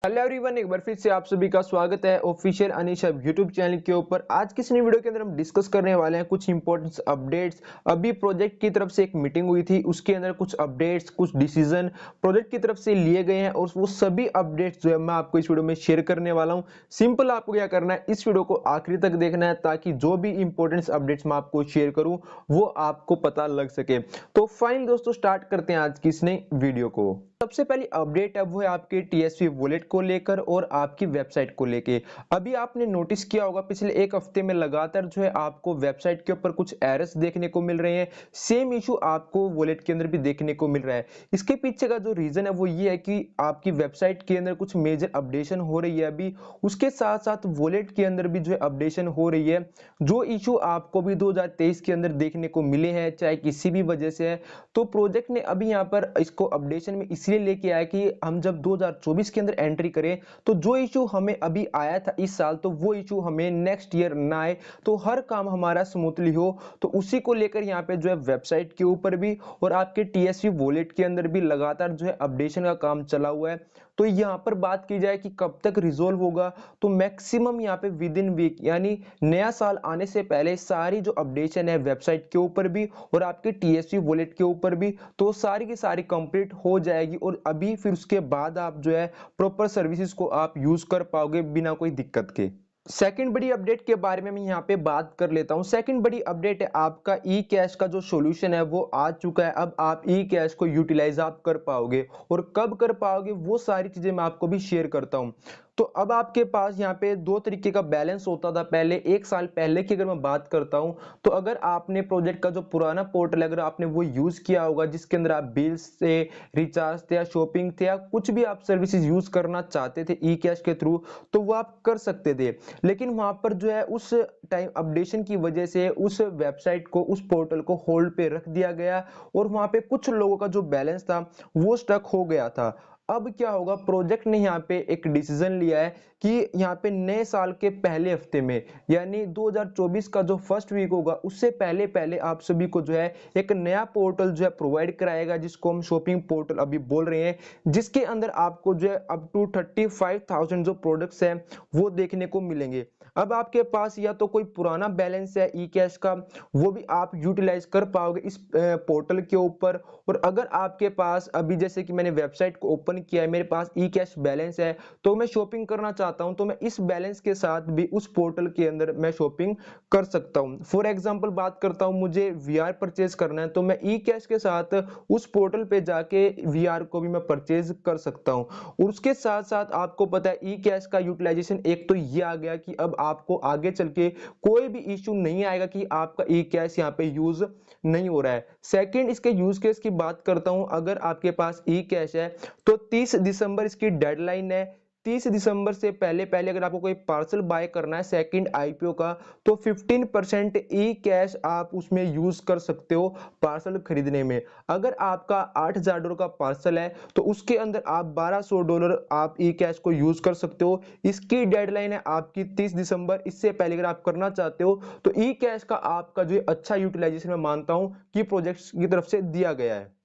Hello everyone, एक बार फिर से आप सभी का स्वागत है ऑफिशियल अनीश यूट्यूब चैनल के ऊपर। आज की इस नई वीडियो के अंदर हम डिस्कस करने वाले हैं कुछ इंपॉर्टेंट अपडेट्स। अभी प्रोजेक्ट की तरफ से एक मीटिंग हुई थी, उसके अंदर कुछ अपडेट्स, कुछ डिसीजन प्रोजेक्ट की तरफ से लिए गए हैं और वो सभी अपडेट्स जो है मैं आपको इस वीडियो में शेयर करने वाला हूं। सिंपल आपको क्या करना है, इस वीडियो को आखिरी तक देखना है ताकि जो भी इंपॉर्टेंट अपडेट्स मैं आपको शेयर करूं वो आपको पता लग सके। तो फाइन दोस्तों, स्टार्ट करते हैं आज की इस नई वीडियो को। सबसे पहली अपडेट है वो है आपके टीएसपी वॉलेट को लेकर और आपकी वेबसाइट को लेके। अभी आपने नोटिस किया होगा पिछले एक हफ्ते में लगातार जो है आपको वेबसाइट के ऊपर कुछ एरर्स देखने को मिल रहे हैं। सेम इशू आपको वॉलेट के अंदर भी देखने को मिल रहा है। इसके पीछे का जो रीजन है वो ये है कि आपकी वेबसाइट के अंदर कुछ मेजर अपडेशन हो रही है अभी, उसके साथ साथ वॉलेट के अंदर भी जो है अपडेशन हो रही है। जो इशू आपको भी 2023 के अंदर देखने को मिले हैं चाहे किसी भी वजह से है, तो प्रोजेक्ट ने अभी यहाँ पर इसको अपडेशन में इसलिए लेके आया कि हम जब 2024 के अंदर एंट्री करें तो जो इशू हमें अभी आया था इस साल, तो वो इशू हमें नेक्स्ट ईयर ना आए, तो हर काम हमारा स्मूथली हो। तो उसी को लेकर यहाँ पे जो है वेबसाइट के ऊपर भी और आपके टीएसपी वॉलेट के अंदर भी लगातार जो है अपडेशन का काम चला हुआ है। तो यहाँ पर बात की जाए कि कब तक रिजोल्व होगा, तो मैक्सिमम यहाँ पे विद इन वीक यानी नया साल आने से पहले सारी जो अपडेशन है वेबसाइट के ऊपर भी और आपके टीएसपी वॉलेट के ऊपर भी, तो सारी की सारी कंप्लीट हो जाएगी और अभी फिर उसके बाद आप जो है प्रॉपर सर्विसेज को आप यूज कर पाओगे बिना कोई दिक्कत के। सेकंड बड़ी अपडेट के बारे में मैं यहाँ पे बात कर लेता हूँ। सेकंड बड़ी अपडेट है आपका ई कैश का जो सॉल्यूशन है वो आ चुका है। अब आप ई कैश को यूटिलाइज आप कर पाओगे और कब कर पाओगे वो सारी चीजें मैं आपको भी शेयर करता हूँ। तो अब आपके पास यहाँ पे दो तरीके का बैलेंस होता था पहले। एक साल पहले की अगर मैं बात करता हूँ, तो अगर आपने प्रोजेक्ट का जो पुराना पोर्टल अगर आपने वो यूज किया होगा जिसके अंदर आप बिल्स से, रिचार्ज थे या शॉपिंग थे या कुछ भी आप सर्विसेज यूज करना चाहते थे ई कैश के थ्रू, तो वो आप कर सकते थे। लेकिन वहां पर जो है उस टाइम अपडेशन की वजह से उस वेबसाइट को, उस पोर्टल को होल्ड पे रख दिया गया और वहां पे कुछ लोगों का जो बैलेंस था वो स्टक हो गया था। अब क्या होगा, प्रोजेक्ट ने यहाँ पे एक डिसीजन लिया है कि यहाँ पे नए साल के पहले हफ्ते में यानी 2024 का जो फर्स्ट वीक होगा उससे पहले पहले आप सभी को जो है एक नया पोर्टल जो है प्रोवाइड कराएगा जिसको हम शॉपिंग पोर्टल अभी बोल रहे हैं, जिसके अंदर आपको जो है अप टू 35,000 जो प्रोडक्ट्स हैं वो देखने को मिलेंगे। अब आपके पास या तो कोई पुराना बैलेंस है ई कैश का, वो भी आप यूटिलाइज कर पाओगे इस पोर्टल के ऊपर। और अगर आपके पास अभी जैसे कि मैंने वेबसाइट को ओपन किया है, मेरे पास ई कैश बैलेंस है, तो मैं शॉपिंग करना चाहता हूं तो मैं इस बैलेंस के साथ भी उस पोर्टल के अंदर मैं शॉपिंग कर सकता हूं। फॉर एग्जांपल बात करता हूं, मुझे वीआर परचेज करना है तो मैं ई कैश के साथ उस पोर्टल पे जाके वीआर को भी मैं परचेज कर सकता हूं। और उसके साथ साथ आपको पता है ई कैश का यूटिलाइजेशन एक तो ये आ गया कि अब आपको आगे चल के कोई भी इश्यू नहीं आएगा कि आपका ई कैश यहाँ पे यूज नहीं हो रहा है। सेकंड, इसके यूज केस की बात करता हूं, अगर आपके पास ई कैश है तो 30 दिसंबर इसकी डेडलाइन है। 30 दिसंबर से पहले पहले अगर आपको कोई पार्सल बाय करना है सेकंड आईपीओ का, तो 15% ई कैश आप उसमें यूज कर सकते हो पार्सल खरीदने में। अगर आपका $8,000 का पार्सल है तो उसके अंदर आप $1,200 आप ई कैश को यूज कर सकते हो। इसकी डेडलाइन है आपकी 30 दिसंबर। इससे पहले अगर आप करना चाहते हो तो ई कैश का आपका जो अच्छा यूटिलाइजेशन मैं मानता हूं कि प्रोजेक्ट्स की तरफ से दिया गया है।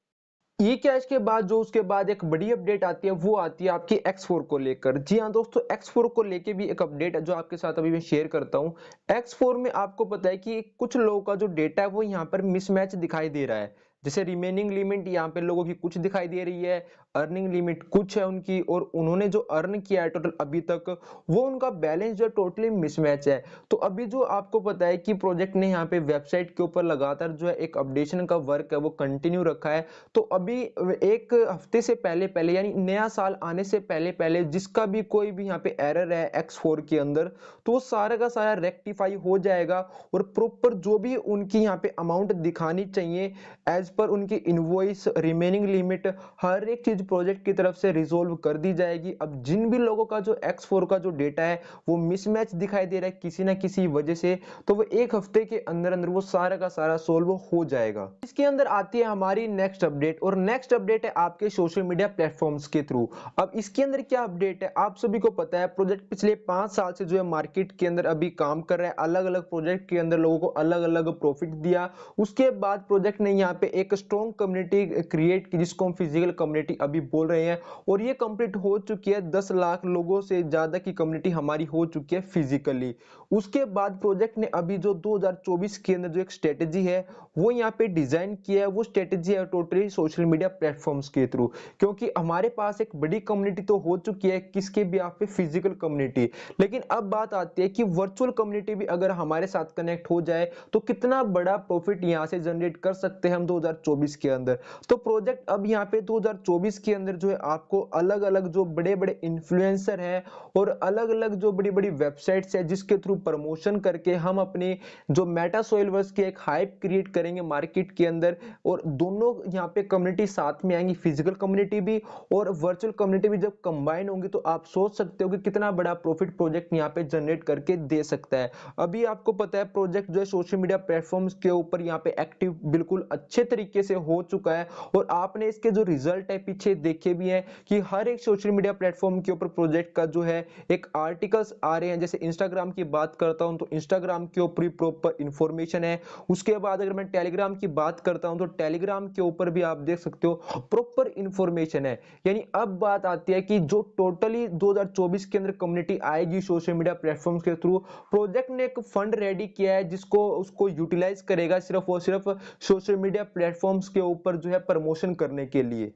ई कैश के बाद जो उसके बाद एक बड़ी अपडेट आती है वो आती है आपकी X4 को लेकर। जी हाँ दोस्तों, X4 को लेके भी एक अपडेट है जो आपके साथ अभी मैं शेयर करता हूँ। X4 में आपको पता है कि कुछ लोगों का जो डेटा है वो यहाँ पर मिसमैच दिखाई दे रहा है। जैसे रिमेनिंग लिमिट यहाँ पे लोगों की कुछ दिखाई दे रही है, अर्निंग लिमिट कुछ है उनकी, और उन्होंने जो अर्न किया है टोटल अभी तक वो उनका बैलेंस जो टोटली मिसमैच है। तो अभी जो आपको पता है कि प्रोजेक्ट ने यहाँ पे वेबसाइट के ऊपर लगातार जो है एक अपडेशन का वर्क है वो कंटिन्यू रखा है। तो अभी एक हफ्ते से पहले पहले यानी नया साल आने से पहले पहले जिसका भी कोई भी यहाँ पे एरर है X4 के अंदर, तो वो सारा का सारा रेक्टिफाई हो जाएगा और प्रॉपर जो भी उनकी यहाँ पे अमाउंट दिखानी चाहिए एज पर उनकी इनवॉइस, रिमेनिंग लिमिट, हर एक चीज प्रोजेक्ट की तरफ से रिजोल्व कर दी जाएगी। अब जिन भी लोगों का जो X4 का जो डेटा है वो मिसमैच दिखाई दे रहा है किसी ना किसी वजह से, तो वो एक हफ्ते के अंदर अंदर वो सारा का सारा सोल्व हो जाएगा। इसके अंदर आती है हमारी नेक्स्ट अपडेट, और नेक्स्ट अपडेट है आपके सोशल मीडिया प्लेटफॉर्म्स के थ्रू। अब इसके अंदर क्या अपडेट है, आप सभी को पता है प्रोजेक्ट पिछले 5 साल से जो है मार्केट के अंदर अभी काम कर रहा है, अलग अलग प्रोजेक्ट के अंदर लोगों को अलग अलग प्रॉफिट दिया। उसके बाद प्रोजेक्ट ने यहाँ पे एक स्ट्रॉन्ग कम्युनिटी क्रिएट की जिसको हम फिजिकल कम्युनिटी अभी बोल रहे हैं, और ये कंप्लीट हो चुकी है। 10 लाख लोगों से ज़्यादा की कम्युनिटी हमारी हो चुकी है फिजिकली। उसके बाद प्रोजेक्ट ने अभी जो 2024 के अंदर जो एक स्ट्रेटेजी है वो यहाँ पे डिजाइन किया है। वो स्ट्रेटेजी है टोटली सोशल मीडिया प्लेटफॉर्म्स के थ्रू, क्योंकि हमारे पास एक बड़ी कम्युनिटी तो हो चुकी है किसके भी पे फिजिकल कम्युनिटी, लेकिन अब बात आती है कि वर्चुअल कम्युनिटी भी अगर हमारे साथ कनेक्ट हो जाए तो कितना बड़ा प्रॉफिट यहाँ से जनरेट कर सकते हैं हम 2024 के अंदर। तो प्रोजेक्ट अब यहाँ पे 2024 के अंदर जो है आपको अलग अलग जो बड़े बड़े इन्फ्लुएंसर हैं और अलग अलग जो बड़ी बड़ी वेबसाइट्स है जिसके थ्रू प्रमोशन करके हम अपने जो मेटा सोइलवर्स की एक हाइप क्रिएट करेंगे मार्केट के अंदर, और दोनों यहाँ पे कम्युनिटी साथ में आएंगी, फिजिकल कम्युनिटी भी और वर्चुअल कम्युनिटी भी जब कंबाइन होंगी तो आप सोच सकते हो कि कितना बड़ा प्रॉफिट प्रोजेक्ट यहाँ पे जनरेट करके दे सकता है। अभी आपको पता है प्रोजेक्ट जो है सोशल मीडिया प्लेटफॉर्म्स के ऊपर यहाँ पे एक्टिव बिल्कुल अच्छे तरीके से हो चुका है, और आपने इसके जो रिजल्ट है पीछे देखे भी हैं कि हर एक सोशल मीडिया प्लेटफॉर्म के ऊपर प्रोजेक्ट का जो है एक आर्टिकल्स आ रहे हैं। जैसे इंस्टाग्राम की बात करता हूं तो इंस्टाग्राम के ऊपर प्रॉपर इंफॉर्मेशन है। उसके बाद अगर मैं टेलीग्राम की बात करता हूं तो टेलीग्राम के ऊपर भी आप देख सकते हो प्रॉपर इंफॉर्मेशन है। यानी अब बात आती है कि जो टोटली 2024 के अंदर कम्युनिटी आएगी सोशल मीडिया प्लेटफॉर्म्स के थ्रू, प्रोजेक्ट ने एक फंड रेडी किया है जिसको उसको यूटिलाइज करेगा सिर्फ और सिर्फ सोशल मीडिया प्लेटफॉर्म्स के ऊपर जो है प्रमोशन करने के लिए।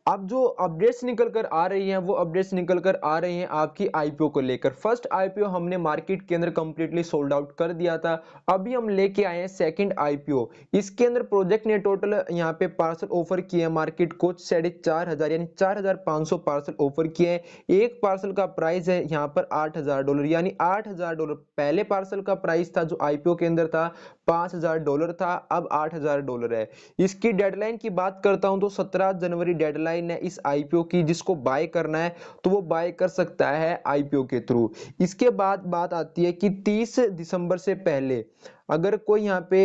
अब जो अपडेट्स निकल कर आ रही हैं वो अपडेट्स निकल कर आ रही हैं आपकी आईपीओ को लेकर। फर्स्ट आईपीओ हमने मार्केट के अंदर कंप्लीटली सोल्ड आउट कर दिया था। अभी हम लेके आए हैं सेकंड आईपीओ। इसके अंदर प्रोजेक्ट ने टोटल यहाँ पे पार्सल ऑफर किए हैं मार्केट को 4,500 यानी 4,500 पार्सल ऑफर किए हैं। एक पार्सल का प्राइस है यहाँ पर $8,000 यानी $8,000। पहले पार्सल का प्राइस था जो आईपीओ के अंदर था $5,000 था, अब $8,000 है। इसकी डेडलाइन की बात करता हूं तो 17 जनवरी डेडलाइन है इस आईपीओ की। जिसको बाय करना है तो वो बाय कर सकता है आईपीओ के थ्रू। इसके बाद बात आती है कि 30 दिसंबर से पहले अगर कोई यहाँ पे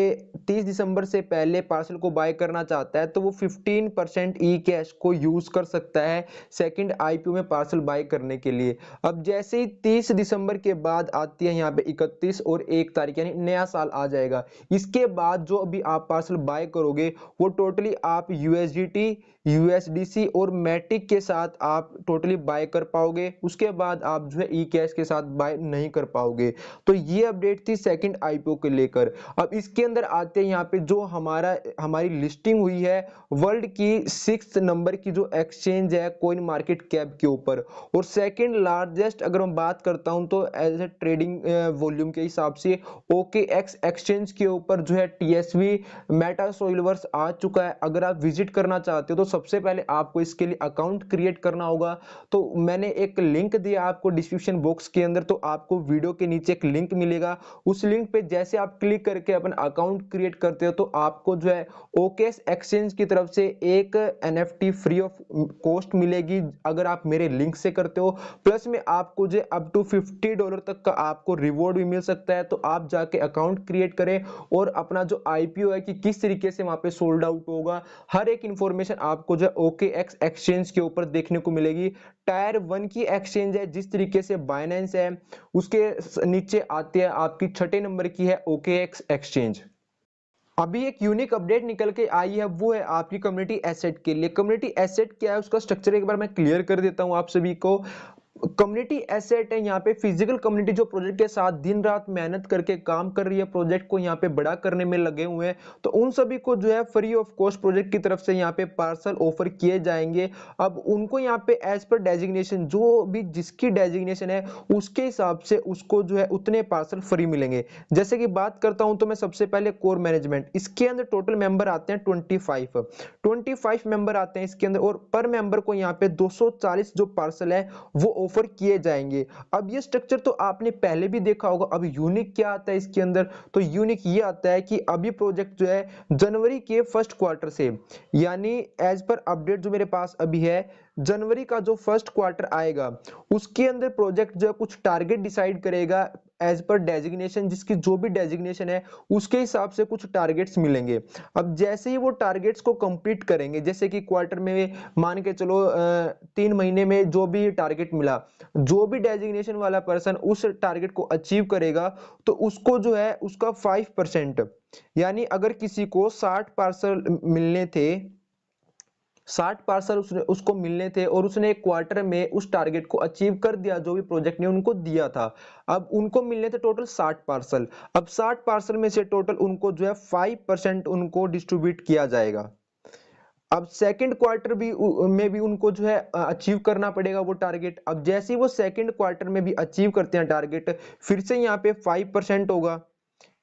30 दिसंबर से पहले पार्सल को बाय करना चाहता है तो वो 15% ई कैश को यूज कर सकता है सेकंड आईपीओ में पार्सल बाय करने के लिए। अब जैसे ही 30 दिसंबर के बाद आती है यहाँ पे 31 और 1 तारीख यानी नया साल आ जाएगा। इसके बाद जो अभी आप पार्सल बाय करोगे वो टोटली आप यूएसडीटी, यूएसडीसी और मैटिक के साथ आप टोटली बाय कर पाओगे। उसके बाद आप जो है ई कैश के साथ बाय नहीं कर पाओगे। तो ये अपडेट थी सेकंड आईपीओ को लेकर। अब इसके अंदर आते हैं यहाँ पे जो हमारी लिस्टिंग हुई है वर्ल्ड की 6th नंबर की जो एक्सचेंज है कॉइन मार्केट कैप के ऊपर, और सेकंड लार्जेस्ट अगर मैं बात करता हूं तो एज ए ट्रेडिंग वॉल्यूम के हिसाब से ओकेएक्स एक्सचेंज के ऊपर जो है टीएसवी मेटा सोइलवर्स आ चुका है। अगर आप विजिट करना चाहते हो तो सबसे पहले आपको इसके लिए अकाउंट क्रिएट करना होगा। तो मैंने एक लिंक दिया आपको डिस्क्रिप्शन बॉक्स के अंदर, तो आपको वीडियो के नीचे एक लिंक मिलेगा। उस लिंक पे जैसे आप क्लिक करके अपन अकाउंट क्रिएट करते हो तो आपको जो है ओकेएक्स एक्सचेंज की तरफ से एक एनएफटी फ्री ऑफ कॉस्ट मिलेगी अगर आप मेरे लिंक से करते हो। प्लस में आपको जो अप टू $50 तक का आपको रिवॉर्ड भी मिल सकता है। तो आप जाके अकाउंट क्रिएट करें और अपना जो आईपीओ है कि किस तरीके से वहां पे सोल्ड आउट होगा हर एक इंफॉर्मेशन आपको जो ओकेएक्स एक्सचेंज के ऊपर देखने को मिलेगी। टायर 1 की एक्सचेंज है जिस तरीके से बाइनेंस है, उसके नीचे आती है आपकी 6 नंबर की है ओकेएक्स एक्सचेंज। अभी एक यूनिक अपडेट निकल के आई है वो है आपकी कम्युनिटी एसेट के लिए। कम्युनिटी एसेट क्या है उसका स्ट्रक्चर एक बार मैं क्लियर कर देता हूं आप सभी को। कम्युनिटी एसेट है यहाँ पे फिजिकल कम्युनिटी जो प्रोजेक्ट के साथ दिन रात मेहनत करके काम कर रही है, प्रोजेक्ट को यहाँ पे बड़ा करने में लगे हुए हैं, तो उन सभी को जो है फ्री ऑफ कॉस्ट प्रोजेक्ट की तरफ से यहाँ पे पार्सल ऑफर किए जाएंगे। अब उनको यहाँ पे एज पर डेजिग्नेशन जो भी जिसकी डेजिग्नेशन है उसके हिसाब से उसको जो है उतने पार्सल फ्री मिलेंगे। जैसे कि बात करता हूं तो मैं सबसे पहले कोर मैनेजमेंट, इसके अंदर टोटल मेंबर आते हैं 25 मेंबर आते हैं इसके अंदर, और पर मेंबर को यहाँ पे 240 जो पार्सल है वो ऑफर किए जाएंगे। अब ये स्ट्रक्चर तो आपने पहले भी देखा होगा। अब यूनिक क्या आता है इसके अंदर, तो यूनिक ये आता है कि अभी प्रोजेक्ट जो है जनवरी के फर्स्ट क्वार्टर से, यानी एज पर अपडेट जो मेरे पास अभी है जनवरी का जो फर्स्ट क्वार्टर आएगा उसके अंदर प्रोजेक्ट जो है कुछ टारगेट डिसाइड करेगा एज पर डेजिग्नेशन, जिसकी जो भी डेजिग्नेशन है उसके हिसाब से कुछ टारगेट्स मिलेंगे। अब जैसे ही वो टारगेट्स को कंप्लीट करेंगे, जैसे कि क्वार्टर में मान के चलो 3 महीने में जो भी टारगेट मिला, जो भी डेजिग्नेशन वाला पर्सन उस टारगेट को अचीव करेगा तो उसको जो है उसका 5%, यानी अगर किसी को 60 पार्सल मिलने थे 60 पार्सल उसको मिलने थे और उसने एक क्वार्टर में उस टारगेट को अचीव कर दिया जो भी प्रोजेक्ट ने उनको दिया था। अब उनको मिलने थे टोटल 60 पार्सल। अब 60 पार्सल में से टोटल उनको जो है 5% उनको डिस्ट्रीब्यूट किया जाएगा। अब सेकंड क्वार्टर में भी उनको जो है अचीव करना पड़ेगा वो टारगेट। अब जैसे ही वो सेकंड क्वार्टर में भी अचीव करते हैं टारगेट, फिर से यहाँ पे 5% होगा।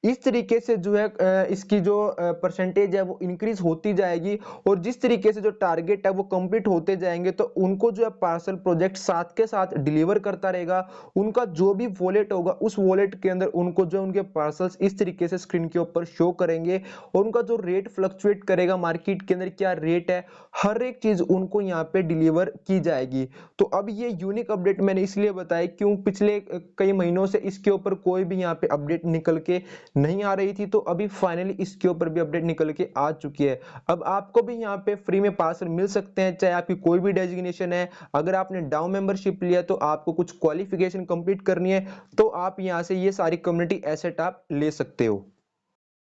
इस तरीके से जो है इसकी जो परसेंटेज है वो इंक्रीज होती जाएगी और जिस तरीके से जो टारगेट है वो कंप्लीट होते जाएंगे तो उनको जो है पार्सल प्रोजेक्ट साथ के साथ डिलीवर करता रहेगा। उनका जो भी वॉलेट होगा उस वॉलेट के अंदर उनको जो उनके पार्सल्स इस तरीके से स्क्रीन के ऊपर शो करेंगे और उनका जो रेट फ्लक्चुएट करेगा मार्केट के अंदर क्या रेट है, हर एक चीज उनको यहाँ पे डिलीवर की जाएगी। तो अब ये यूनिक अपडेट मैंने इसलिए बताया क्यों पिछले कई महीनों से इसके ऊपर कोई भी यहाँ पे अपडेट निकल के नहीं आ रही थी, तो अभी फाइनली इसके ऊपर भी अपडेट निकल के आ चुकी है। अब आपको भी यहाँ पे फ्री में पार्सल मिल सकते हैं चाहे आपकी कोई भी डेजिग्नेशन है। अगर आपने डाउ मेंबरशिप लिया तो आपको कुछ क्वालिफिकेशन कंप्लीट करनी है तो आप यहाँ से ये सारी कम्युनिटी एसेट आप ले सकते हो।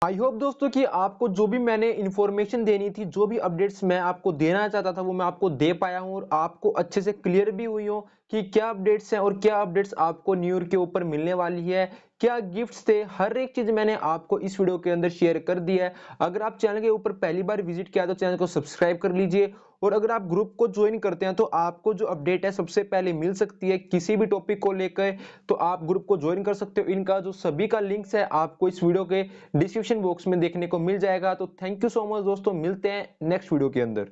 आई होप दोस्तों कि आपको जो भी मैंने इंफॉर्मेशन देनी थी, जो भी अपडेट्स मैं आपको देना चाहता था वो मैं आपको दे पाया हूं और आपको अच्छे से क्लियर भी हुई हो कि क्या अपडेट्स हैं और क्या अपडेट्स आपको न्यू ईयर के ऊपर मिलने वाली है, क्या गिफ्ट्स थे, हर एक चीज मैंने आपको इस वीडियो के अंदर शेयर कर दी है। अगर आप चैनल के ऊपर पहली बार विजिट किया तो चैनल को सब्सक्राइब कर लीजिए और अगर आप ग्रुप को ज्वाइन करते हैं तो आपको जो अपडेट है सबसे पहले मिल सकती है किसी भी टॉपिक को लेकर, तो आप ग्रुप को ज्वाइन कर सकते हो। इनका जो सभी का लिंक्स है आपको इस वीडियो के डिस्क्रिप्शन बॉक्स में देखने को मिल जाएगा। तो थैंक यू सो मच दोस्तों, मिलते हैं नेक्स्ट वीडियो के अंदर।